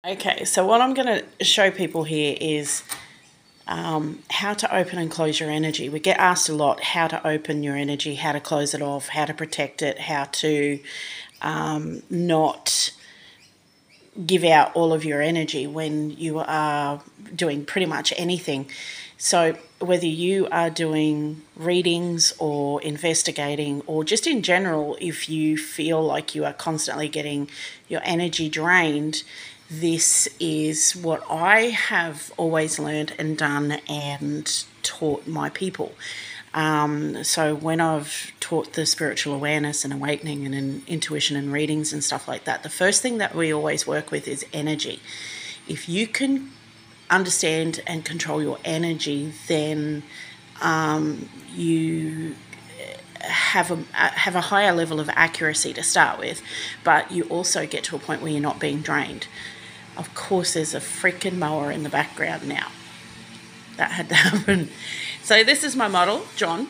Okay, so what I'm going to show people here is how to open and close your energy. We get asked a lot how to open your energy, how to close it off, how to protect it, how to not give out all of your energy when you are doing pretty much anything. So whether you are doing readings or investigating or just in general, if you feel like you are constantly getting your energy drained, this is what I have always learned and done and taught my people. So when I've taught the spiritual awareness and awakening and intuition and readings and stuff like that, the first thing that we always work with is energy. If you can understand and control your energy, then you have a higher level of accuracy to start with, but you also get to a point where you're not being drained. Of course, there's a freaking mower in the background now. That had to happen. So this is my model, John.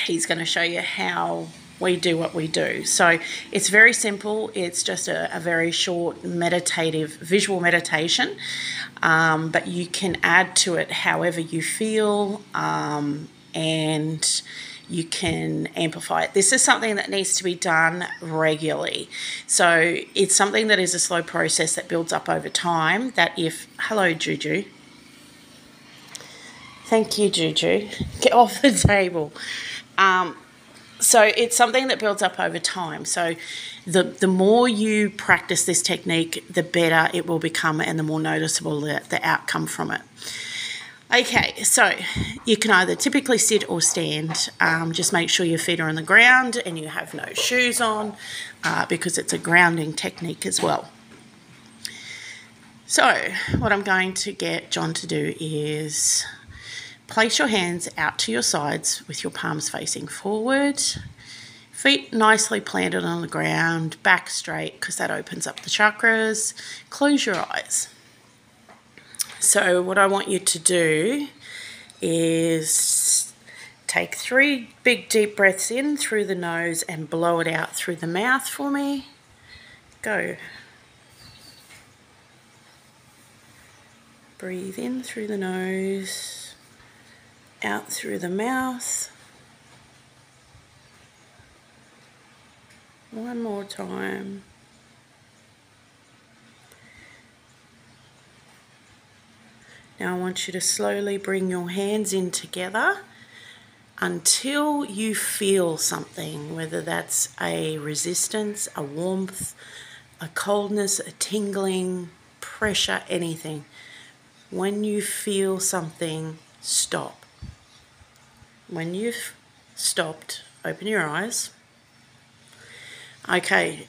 He's going to show you how we do what we do. So it's very simple. It's just a very short meditative, visual meditation, but you can add to it however you feel, and you can amplify it. This is something that needs to be done regularly. So it's something that is a slow process that builds up over time, that if... Hello, Juju. Thank you, Juju. Get off the table. So it's something that builds up over time. So the more you practice this technique, the better it will become and the more noticeable the outcome from it. Okay, so you can either typically sit or stand. Just make sure your feet are on the ground and you have no shoes on, because it's a grounding technique as well. So what I'm going to get John to do is place your hands out to your sides with your palms facing forward, feet nicely planted on the ground, back straight because that opens up the chakras. Close your eyes. So what I want you to do is take 3 big deep breaths in through the nose and blow it out through the mouth for me. Go. Breathe in through the nose, out through the mouth. One more time. Now I want you to slowly bring your hands in together until you feel something, whether that's a resistance, a warmth, a coldness, a tingling, pressure, anything. When you feel something, stop. When you've stopped, open your eyes. Okay.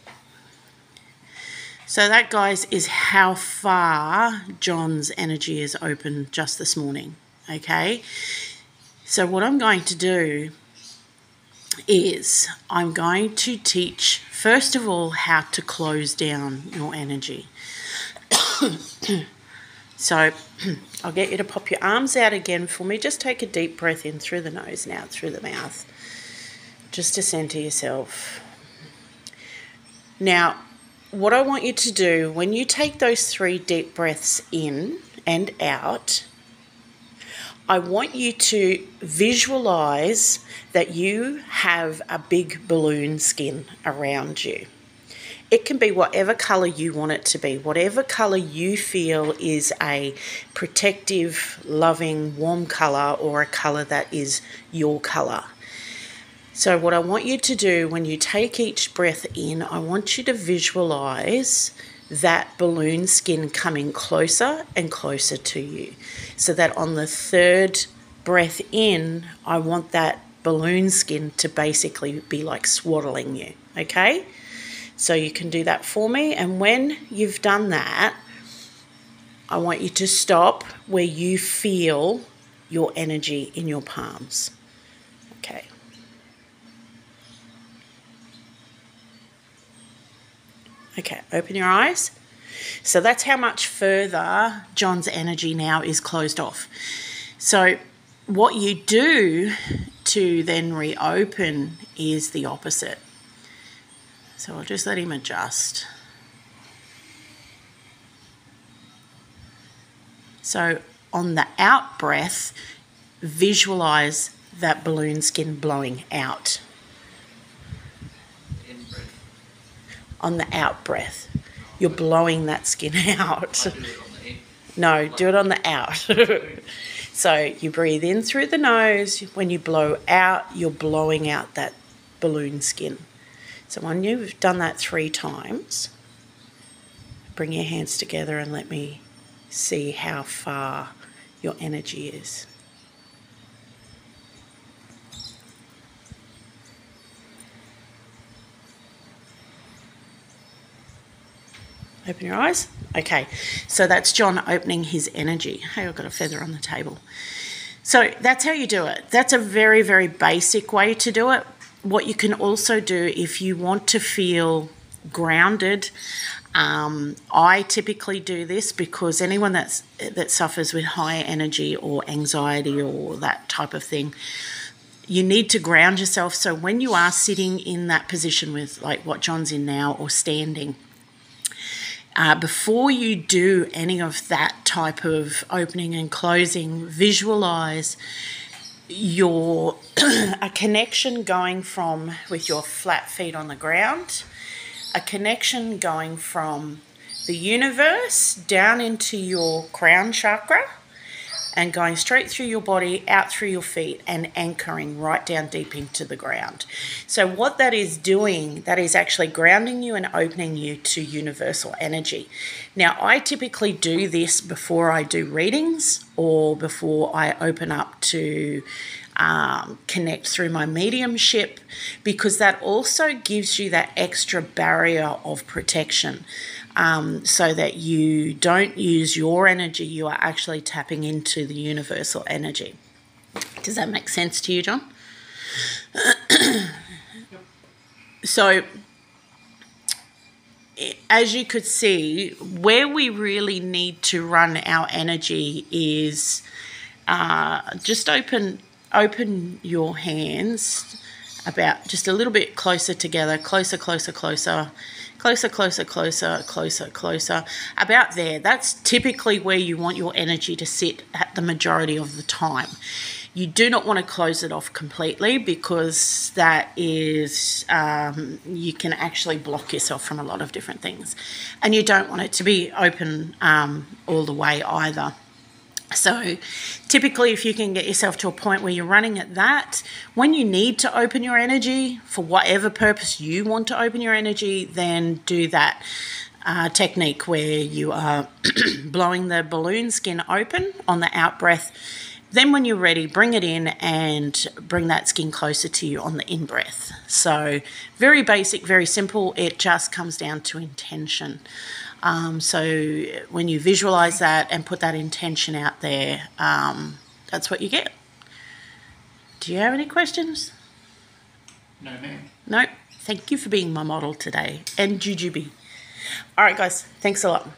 So that, guys, is how far John's energy is open just this morning, okay? So what I'm going to do is I'm going to teach, first of all, how to close down your energy. So I'll get you to pop your arms out again for me. Just take a deep breath in through the nose and out through the mouth, just to center yourself. Now, what I want you to do when you take those 3 deep breaths in and out, I want you to visualize that you have a big balloon skin around you. It can be whatever color you want it to be, whatever color you feel is a protective, loving, warm color, or a color that is your color. So what I want you to do when you take each breath in, I want you to visualize that balloon skin coming closer and closer to you. So that on the 3rd breath in, I want that balloon skin to basically be like swaddling you, okay? So you can do that for me. And when you've done that, I want you to stop where you feel your energy in your palms. Okay. Okay, open your eyes. So that's how much further John's energy now is closed off. So what you do to then reopen is the opposite. So I'll just let him adjust. So on the out breath, visualize that balloon skin blowing out. In-breath. On the out breath, you're blowing that skin out. I do it on the in. No, do it on the out. So you breathe in through the nose. When you blow out, you're blowing out that balloon skin. So when you've done that 3 times, bring your hands together and let me see how far your energy is. Open your eyes. Okay, so that's John opening his energy. Hey, I've got a feather on the table. So that's how you do it. That's a very, very basic way to do it. What you can also do if you want to feel grounded, I typically do this because anyone that suffers with high energy or anxiety or that type of thing, you need to ground yourself. So when you are sitting in that position with like what John's in now or standing, before you do any of that type of opening and closing, visualize your a connection going from with your flat feet on the ground, a connection going from the universe down into your crown chakra and going straight through your body, out through your feet and anchoring right down deep into the ground. So what that is doing, that is actually grounding you and opening you to universal energy. Now, I typically do this before I do readings or before I open up to connect through my mediumship, because that also gives you that extra barrier of protection. So that you don't use your energy, you are actually tapping into the universal energy. Does that make sense to you, John? So, as you could see, where we really need to run our energy is just open your hands about just a little bit closer together, closer, about there. That's typically where you want your energy to sit at the majority of the time. You do not want to close it off completely, because that is, you can actually block yourself from a lot of different things. And you don't want it to be open all the way either. So typically, if you can get yourself to a point where you're running at that, when you need to open your energy for whatever purpose you want to open your energy, then do that technique where you are blowing the balloon skin open on the out breath. Then when you're ready, bring it in and bring that skin closer to you on the in breath. So very basic, very simple. It just comes down to intention. So when you visualize that and put that intention out there, that's what you get. Do you have any questions? No, ma'am. No. Thank you for being my model today. And Jujubee. All right, guys. Thanks a lot.